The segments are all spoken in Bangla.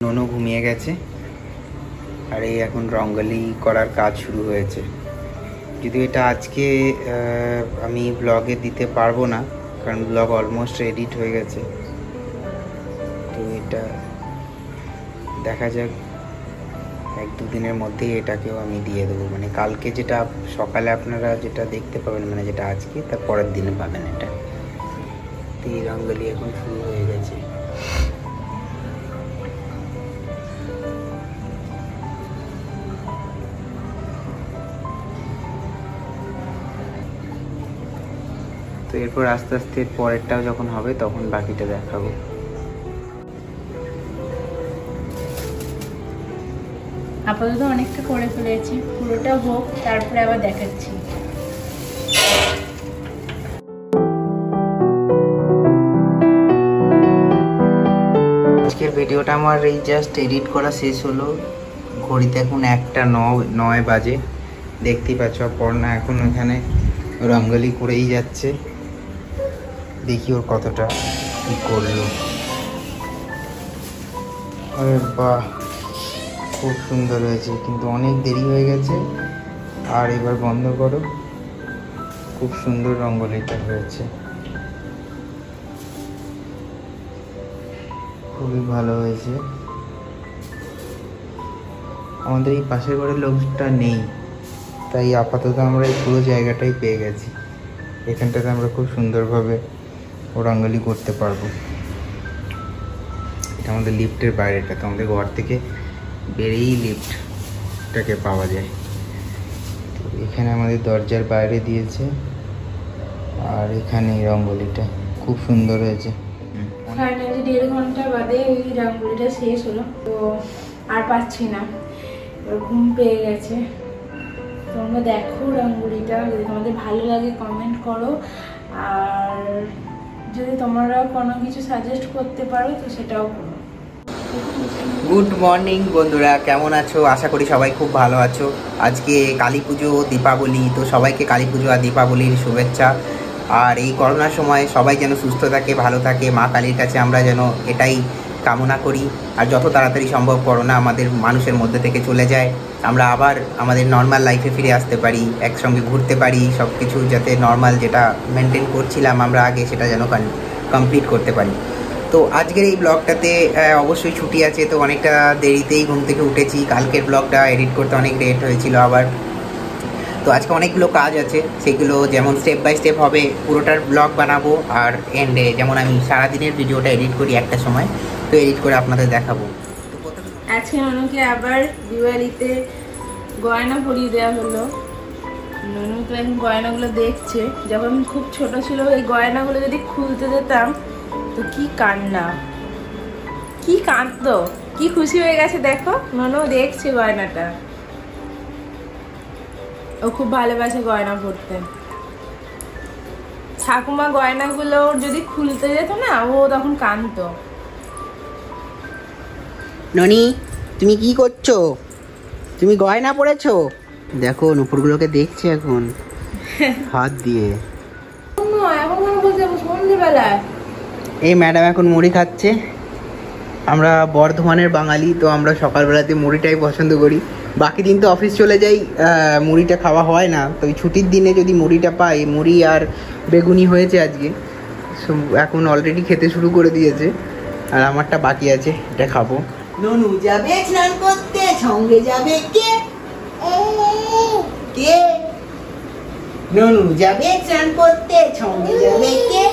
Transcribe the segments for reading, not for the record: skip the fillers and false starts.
ননু ঘুমিয়ে গেছে আর এই এখন রঙ্গোলি করার কাজ শুরু হয়েছে। যদিও এটা আজকে আমি ব্লগে দিতে পারবো না, কারণ ব্লগ অলমোস্ট এডিট হয়ে গেছে। তো এটা দেখা যাক, এক দুদিনের মধ্যেই এটাকেও আমি দিয়ে দেবো। মানে কালকে যেটা সকালে আপনারা যেটা দেখতে পাবেন, মানে যেটা আজকে, তার পরের দিনে পাবেন এটা। তো এই রঙ্গোলি এখন শুরু হয়ে গেছে। তো এরপর আস্তে আস্তে পরেরটাও যখন হবে তখন বাকিটা দেখাবো। আপাতত অনেকটা করে ফেলেছি, পুরোটা হোক তারপরে আবার দেখাচ্ছি। আজকের ভিডিওটা আমার এই জাস্ট এডিট করা শেষ হলো। ঘড়িতে এখন 1:09 বাজে। দেখতেই পাচ্ছ অপর্ণা এখন ওখানে রঙ্গোলি করেই যাচ্ছে। দেখি ওর কতটা কি করলো। আরে বাহ, খুব সুন্দর হয়েছে, কিন্তু অনেক দেরি হয়ে গেছে। আর এবার বন্ধ করো। খুব সুন্দর রঙ্গোলিটা হয়েছে, খুবই ভালো হয়েছে। আমাদের এই পাশের ঘরের লোকটা নেই, তাই আপাতত আমরা এই পুরো জায়গাটাই পেয়ে গেছি। এখানটাতে আমরা খুব সুন্দরভাবে ও রঙ্গোলি করতে পারবো। এটা আমাদের লিফটের বাইরেটা, তো আমাদের ঘর থেকে বেরিয়েই লিফটটাকে পাওয়া যায়। তো এখানে আমাদের দরজার বাইরে দিয়েছে, আর এখানে রঙ্গোলিটা খুব সুন্দর হয়েছে। ফাইনালি 1.5 ঘন্টা বাদে ওই রঙ্গোলিটা শেষ হলো। তো আর পাচ্ছি না, ঘুম পেয়ে গেছে। তোমরা দেখো রঙ্গোলিটা, যদি তোমাদের ভালো লাগে কমেন্ট করো, আর যদি তোমরা কোনো কিছু সাজেস্ট করতে পারো তো সেটাও করো। গুড মর্নিং বন্ধুরা, কেমন আছো? আশা করি সবাই খুব ভালো আছো। আজকে কালী পুজো, দীপাবলি, তো সবাইকে কালী পুজো আর দীপাবলির শুভেচ্ছা। আর এই করোনার সময় সবাই যেন সুস্থ থাকে, ভালো থাকে, মা কালীর কাছে আমরা যেন এটাই কামনা করি। আর যত তাড়াতাড়ি সম্ভব করোনা আমাদের মানুষের মধ্যে থেকে চলে যায়, আমরা আবার আমাদের নর্মাল লাইফে ফিরে আসতে পারি, একসঙ্গে ঘুরতে পারি, সব কিছু যাতে নর্মাল যেটা মেনটেন করছিলাম আমরা আগে সেটা যেন কমপ্লিট করতে পারি। তো আজকের এই ব্লগটাতে অবশ্যই ছুটি আছে, তো অনেকটা দেরিতেই ঘুম থেকে উঠেছি। কালকের ব্লগটা এডিট করতে অনেক লেট হয়েছিল আবার। তো আজকে অনেকগুলো কাজ আছে, সেগুলো যেমন স্টেপ বাই স্টেপ হবে, পুরোটার ব্লগ বানাবো। আর এন্ডে যেমন আমি সারাদিনের ভিডিওটা এডিট করি একটা সময়, তো এডিট করে আপনাদের দেখাবো। আজকে ননুকে আবার দিওয়ালিতে গয়না পরিয়ে দেওয়া হলো। ননু তো এখন গয়নাগুলো দেখছে। যখন খুব ছোট ছিল এই গয়নাগুলো যদি খুলতে যেতাম তো কি কান্না, কি কাঁদতো, কি খুশি হয়ে গেছে দেখো। ননু দেখছে গয়নাটা, ও খুব ভালোবাসে গয়না পরতে। ঠাকুমা গয়নাগুলো যদি খুলতে যেত না, ও তখন কাঁদতো। ননি, তুমি কি করছো? তুমি গয়না পরেছো? দেখো নুপুরগুলোকে দেখছে এখন হাত দিয়ে। এই ম্যাডাম এখন মুড়ি খাচ্ছে। আমরা বর্ধমানের বাঙালি, তো আমরা সকালবেলাতে মুড়িটাই পছন্দ করি। বাকি দিন তো অফিস চলে যাই, মুড়িটা খাওয়া হয় না। তো ওই ছুটির দিনে যদি মুড়িটা পাই, মুড়ি আর বেগুনি হয়েছে আজকে, এখন অলরেডি খেতে শুরু করে দিয়েছে। আর আমারটা বাকি আছে, এটা খাবো। ননু যাবে স্নান করতে, সঙ্গে যাবে কে? কে? ননু যাবে স্নান করতে, সঙ্গে যাবে কে?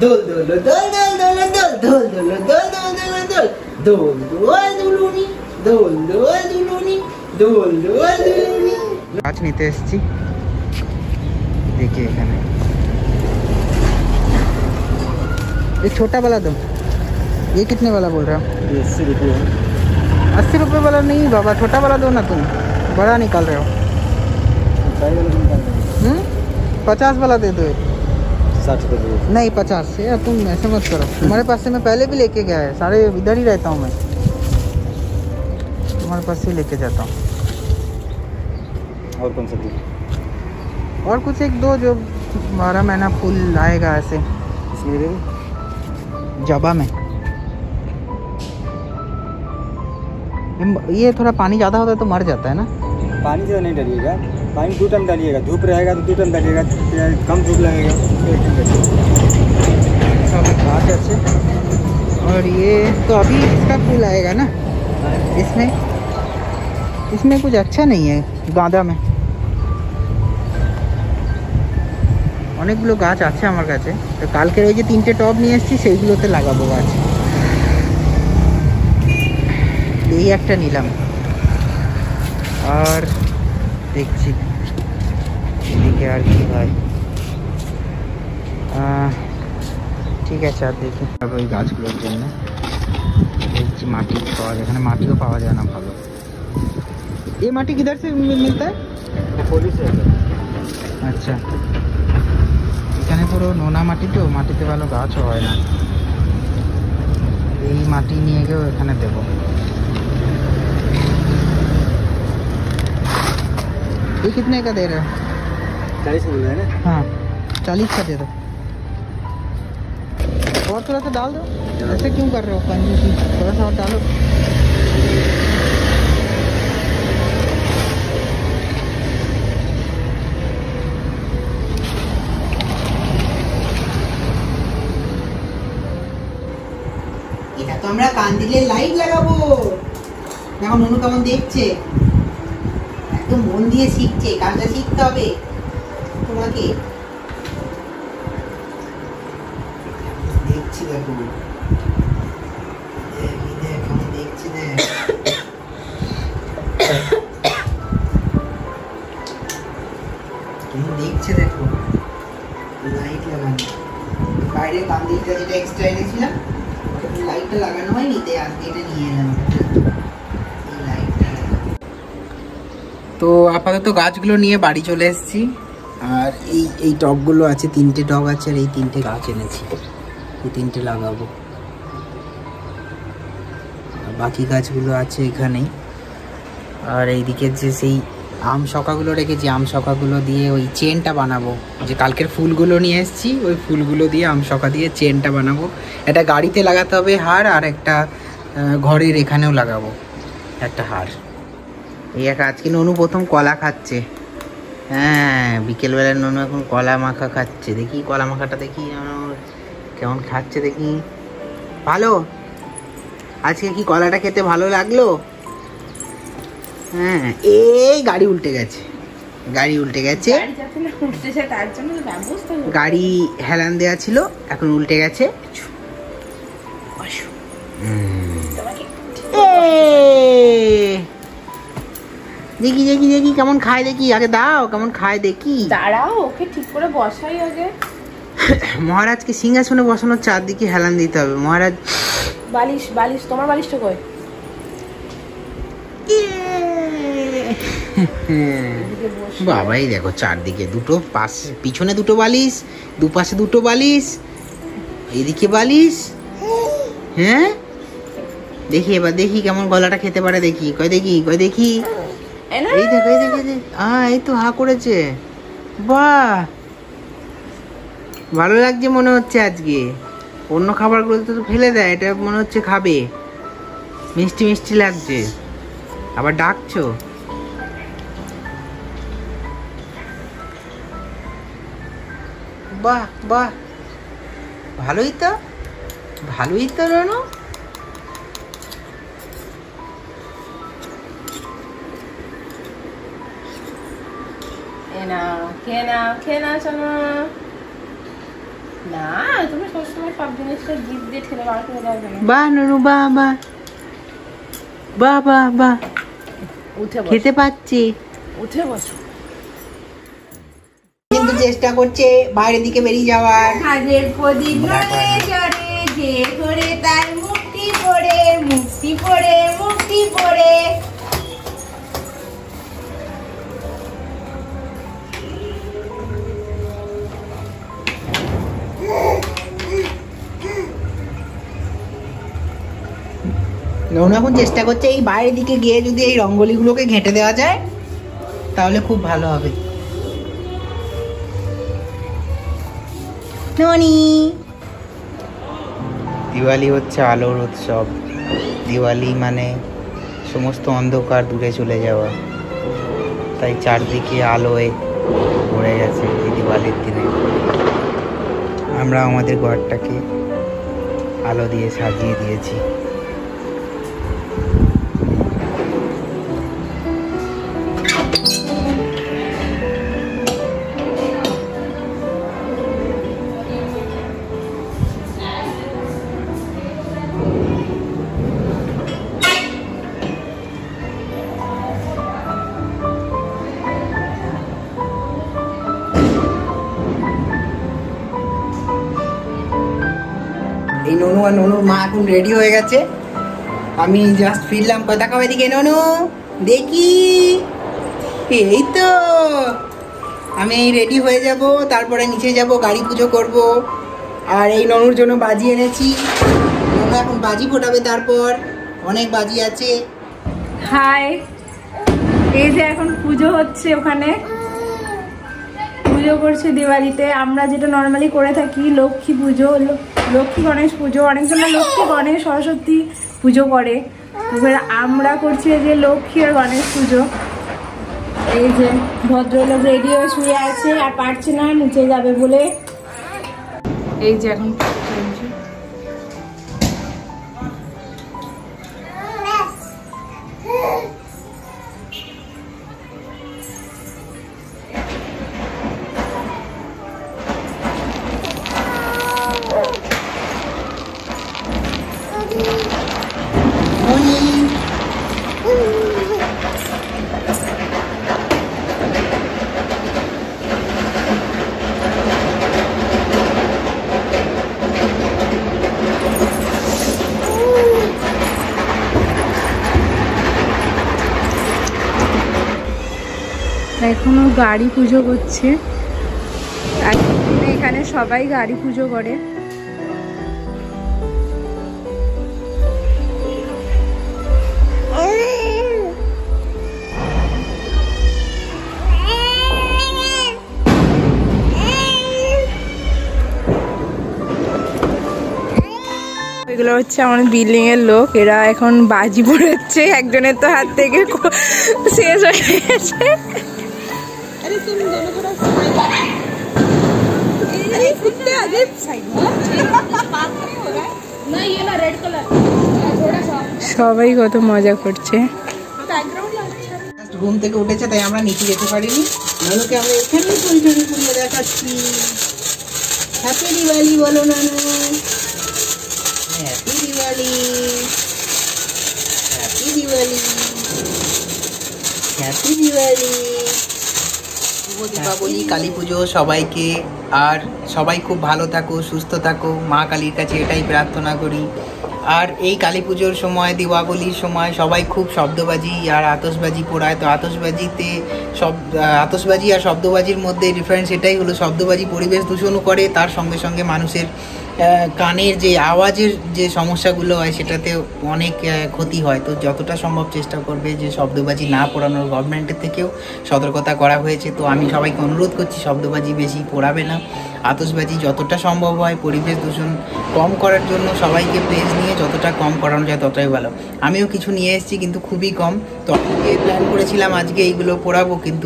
দোল দোল দোল দোল দোল দোল দোল দোল দোল দোল দোল দোল দোল দোল দুলুনি, দোল দোল দুলুনি, দোল দোল দুলুনি। গাছ নিতে এসেছি, দেখি এখানে ये छोटा वाला दो। ये कितने वाला बोल रहा हो? 80 रुपये। 80 रुपये वाला नहीं बाबा, छोटा वाला दो ना, तुम बड़ा निकाल रहे हो। 50 वाला दे दो। 60 रुपये नहीं 50 से। यार तुम ऐसे मत करो, तुम्हारे पास से मैं पहले भी लेके गया है, सारे इधर ही रहता हूँ मैं, तुम्हारे पास से लेके जाता हूँ। और कौन सा दी? और कुछ एक दो जो 12 महीना फूल आएगा ऐसे। इसमें जबा में ये थोड़ा पानी ज़्यादा होता है तो मर जाता है ना? पानी ज़्यादा नहीं डालिएगा, पानी 2 टाइम डालिएगा। धूप रहेगा तो 2 टाइम डालिएगा, कम धूप लगेगा तो 1 टाइम डालिएगा। सब घास अच्छे। और ये तो अभी इसका फूल आएगा ना इसमें कुछ अच्छा नहीं है গাঁদা में। অনেকগুলো গাছ আছে আমার কাছে, তো কালকের ওই যে 3টে টব নিয়ে এসেছি সেইগুলোতে লাগাবো গাছ। এই একটা নিলাম আর দেখছি এদিকে আর কি হয়। ঠিক আছে আর দেখি ওই গাছগুলোর জন্য দেখছি মাটি পাওয়া যায়, এখানে মাটিও পাওয়া যায় না ভালো। ये माटी किधर से मिलता है? खोली से। अच्छा, এখানে পুরো নোনা মাটি তো, মাটিতে ভালো গাছও হয় না। এই মাটি নিয়ে গিয়ে এখানে দেবো। ये कितने का दे रहे हो? 40 मिल रहा है ना? हाँ 40 का दे दो। और थोड़ा सा डाल दो, ऐसे क्यों कर रहे हो कंजूसी? थोड़ा सा और डालो। এটা তো আমরা কান্দিলের লাইট লাগাবো। দেখো ননু কেমন দেখছে, একদম মন দিয়ে শিখছে, কাজটা শিখতে হবে তোমাকে। দেখছি দেখো, দেখ কেমন দেখছি, দেখ কেমন দেখছে, দেখো লাইট লাগানো। বাইরে কান্দিলটা যেটা এক্সট্রা এনেছিলাম লাইটটা লাগানো হয়নি, তাই আজকে এটা নিয়ে এলাম। তো আপাতত গাছগুলো নিয়ে বাড়ি চলে এসেছি। আর এই টবগুলো আছে, 3টে টব আছে, আর এই 3টে গাছ এনেছি, এই 3টে লাগাবো। আর বাকি গাছগুলো আছে এখানেই। আর এইদিকে যে সেই আম শকাগুলো রেখেছি, আম শকাগুলো দিয়ে ওই চেনটা বানাবো। যে কালকের ফুলগুলো নিয়ে এসেছি, ওই ফুলগুলো দিয়ে আম শকা দিয়ে চেনটা বানাবো। একটা গাড়িতে লাগাতে হবে হার, আর একটা ঘরের এখানেও লাগাবো একটা হার। এই এক আজকে ননু প্রথম কলা খাচ্ছে। হ্যাঁ বিকেলবেলায় ননু এখন কলা মাখা খাচ্ছে। দেখি কলা মাখাটা দেখি কেমন খাচ্ছে, দেখি। ভালো, আজকে কি কলাটা খেতে ভালো লাগলো? হ্যাঁ এই গাড়ি উল্টে গেছে, গাড়ি উল্টে গেছে, গাড়ি হেলান দেওয়া ছিল এখন উল্টে গেছে। দেখি দেখি দেখি কেমন খায়, দেখি আগে দাও কেমন খায় দেখি। দাঁড়াও ওকে ঠিক করে বসাই আগে। মহারাজকে সিংহাসনে বসানোর চারদিকে হেলান দিতে হবে। মহারাজ বালিশ, বালিশ তোমার বালিশটা কই? বাবাই দেখো চারদিকে দুটো, পাশে পিছনে দুটো বালিশ, দুপাশে দুটো বালিশ, এদিকে বালিশ। হ্যাঁ দেখি এবার দেখি কেমন গলাটা খেতে পারে, দেখি কয় দেখি কয় দেখি। এই দেখো এই দেখো, এই তো হা করেছে। বাহ ভালো লাগছে মনে হচ্ছে আজকে। অন্য খাবারগুলো তো ফেলে দেয়, এটা মনে হচ্ছে খাবে। মিষ্টি মিষ্টি লাগছে, আবার ডাকছো। বাহ বাহ ভালোই তো, ভালোই তো রনো। খেয়ে নাও খেয়ে নাও শোনো। না তুমি সবসময় সব জিনিসটা জিভ দিয়ে ঠেলে বার করে দাও কেন? বাহ নুনু বাহ বাহ বাহ বাহ বাহ, উঠে বসো, খেতে পাচ্ছি। উঠে বসো। কিন্তু চেষ্টা করছে বাইরের দিকে বেরিয়ে যাওয়ার। কাজের প্রদীপ নড়ে চড়ে, যে করে তার মুক্তি পড়ে, মুক্তি পড়ে, মুক্তি পড়ে। ননু এখন চেষ্টা করছে এই বাইরের দিকে গিয়ে যদি এই রঙ্গোলিগুলোকে ঘেঁটে দেওয়া যায় তাহলে খুব ভালো হবে। ননি দিওয়ালি হচ্ছে আলোর উৎসব। দিওয়ালি মানে সমস্ত অন্ধকার দূরে চলে যাওয়া, তাই চারদিকে আলোয় ভরে গেছে এই দিওয়ালির দিনে। আমরা আমাদের ঘরটাকে আলো দিয়ে সাজিয়ে দিয়েছি। এই ননু আর ননুর মা এখন রেডি হয়ে গেছে। আমি জাস্ট ফিরলাম, কথা কবে দিকে ননু দেখি। এই তো আমি রেডি হয়ে যাব, তারপরে নিচে যাব, গাড়ি পুজো করব। আর এই ননুর জন্য বাজি এনেছি, ননু এখন বাজি ফোটাবে, তারপর অনেক বাজি আছে। হাই, এই যে এখন পুজো হচ্ছে, ওখানে পুজো করছে দিওয়ালিতে। আমরা যেটা নর্মালি করে থাকি লক্ষ্মী পুজো, লক্ষ্মী গণেশ পুজো, অনেকজনের লক্ষ্মী গণেশ সরস্বতী পুজো করে, এবার আমরা করছি যে লক্ষ্মী আর গণেশ পুজো। এই যে ভদ্রলোক রেডি হয়ে শুয়ে আছে আর পারছে না, নিচে যাবে বলে। এই যে এখন এখনো গাড়ি পুজো করছে, এখানে সবাই গাড়ি পুজো করে। এগুলো হচ্ছে আমাদের বিল্ডিং এর লোক, এরা এখন বাজি পড়াচ্ছে, একজনের তো হাত থেকে শেষ হয়ে গেছে। সবাই কত মজা করছে। ঘুম থেকে উঠেছে, তাই আমরা নিচে যেতে পারিনি। নানুকে আমরা এখানেই পরিচয় পুড়িয়ে দেখাচ্ছি। হ্যাপি দিওয়ালি বলো নানু, happy Diwali, happy Diwali, happy Diwali. শুভ দীপাবলি, কালী পুজো সবাইকে। আর সবাই খুব ভালো থাকো, সুস্থ থাকো, মা কালীর কাছে এটাই প্রার্থনা করি। আর এই কালী পুজোর সময়, দীপাবলির সময় সবাই খুব শব্দবাজি আর আতশবাজি পোড়ায়। তো আতশবাজি আর শব্দবাজির মধ্যে ডিফারেন্স এটাই হলো, শব্দবাজি পরিবেশ দূষণও করে, তার সঙ্গে সঙ্গে মানুষের কানের যে আওয়াজের যে সমস্যাগুলো হয় সেটাতে অনেক ক্ষতি হয়। তো যতটা সম্ভব চেষ্টা করবে যে শব্দবাজি না পোড়ানোর, গভর্নমেন্টের থেকেও সতর্কতা করা হয়েছে। তো আমি সবাইকে অনুরোধ করছি শব্দবাজি বেশি পোড়াবে না, আতশবাজি যতটা সম্ভব হয় পরিবেশ দূষণ কম করার জন্য সবাইকে প্লেস নিয়ে যতটা কম করানো যায় ততটাই ভালো। আমিও কিছু নিয়ে এসেছি কিন্তু খুবই কম। তো আজকে প্ল্যান করেছিলাম আজকে এইগুলো পোড়াবো, কিন্তু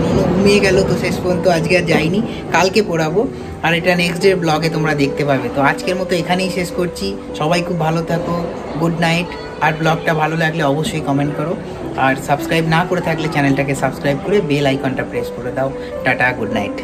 নুনু ঘুমিয়ে গেল, তো শেষ পর্যন্ত আজকে আর যাইনি, কালকে পোড়াবো। আর এটা নেক্সট ডে ব্লগে তোমরা দেখতে পাবে। তো আজকের মতো এখানেই শেষ করছি, সবাই খুব ভালো থাকো, গুড নাইট। আর ব্লগটা ভালো লাগলে অবশ্যই কমেন্ট করো, আর সাবস্ক্রাইব না করে থাকলে চ্যানেলটাকে সাবস্ক্রাইব করে বেল আইকনটা প্রেস করে দাও। Tata, good night.